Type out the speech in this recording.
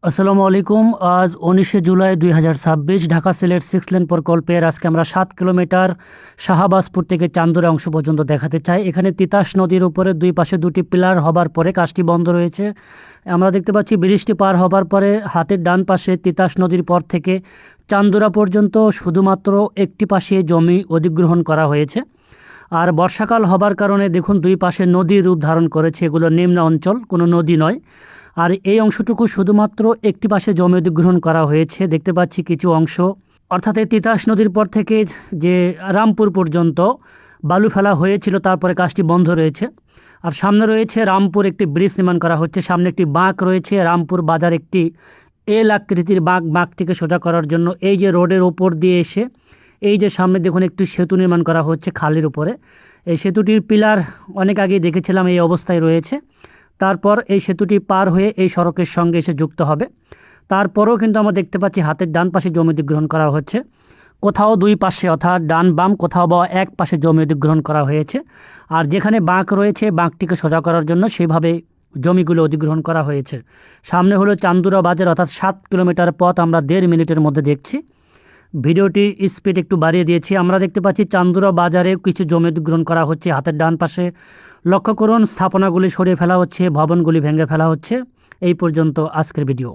আসসালামু আলাইকুম। আজ 19শে জুলাই 2026 ঢাকা সিলেট 6 লেন প্রকল্পের আজকে আমরা 7 কিলোমিটার শাহবাজপুর থেকে চান্দুরা অংশ পর্যন্ত দেখাতে চাই। এখানে তিতাস নদীর উপরে দুই পাশে দুটি পিলার হবার পরে কাজটি বন্ধ রয়েছে। আমরা দেখতে পাচ্ছি ব্রিজটি পার হবার পরে হাতের ডান পাশে তিতাস নদীর পর থেকে চান্দুরা পর্যন্ত শুধুমাত্র একটি পাশে জমি অধিগ্রহণ করা হয়েছে। আর বর্ষাকাল হবার কারণে দেখুন দুই পাশে নদীর রূপ ধারণ করেছে, এগুলো নিম্ন অঞ্চল, কোনো নদী নয়। আর এই অংশটুকু শুধুমাত্র একটি পাশে জমি অধিগ্রহণ করা হয়েছে। দেখতে পাচ্ছি কিছু অংশ, অর্থাৎ এই তিতাস নদীর পর থেকে যে রামপুর পর্যন্ত বালু ফেলা হয়েছিল, তারপরে কাজটি বন্ধ রয়েছে। আর সামনে রয়েছে রামপুর একটি ব্রিজ নির্মাণ করা হচ্ছে, সামনে একটি বাঁক রয়েছে, রামপুর বাজার একটি এল আকৃতির বাঁকটিকে সোজা করার জন্য এই যে রোডের ওপর দিয়ে এসে এই যে সামনে দেখুন একটি সেতু নির্মাণ করা হচ্ছে খালের উপরে। এই সেতুটির পিলার অনেক আগেই দেখেছিলাম, এই অবস্থায় রয়েছে। তারপর এই সেতুটি পার হয়ে এই সড়কের সঙ্গে এসে যুক্ত হবে। তারপরেও কিন্তু আমরা দেখতে পাচ্ছি হাতের ডান পাশে জমি অধিগ্রহণ করা হচ্ছে, কোথাও দুই পাশে অর্থাৎ ডান বাম, কোথাও বা এক পাশে জমি অধিগ্রহণ করা হয়েছে। আর যেখানে বাঁক রয়েছে বাঁকটিকে সোজা করার জন্য সেভাবে জমিগুলো অধিগ্রহণ করা হয়েছে। সামনে হলো চান্দুরা বাজার, অর্থাৎ 7 কিলোমিটার পথ আমরা 1.5 মিনিটের মধ্যে দেখছি। ভিডিওটি স্পিড একটু বাড়িয়ে দিয়েছি। আমরা দেখতে পাচ্ছি চান্দুরা বাজারে কিছু জমি অধিগ্রহণ করা হচ্ছে হাতের ডান পাশে। লক্ষ্য করুন, স্থাপনাগুলি সরিয়ে ফেলা হচ্ছে, ভবনগুলি ভেঙে ফেলা হচ্ছে। এই পর্যন্ত আজকের ভিডিও।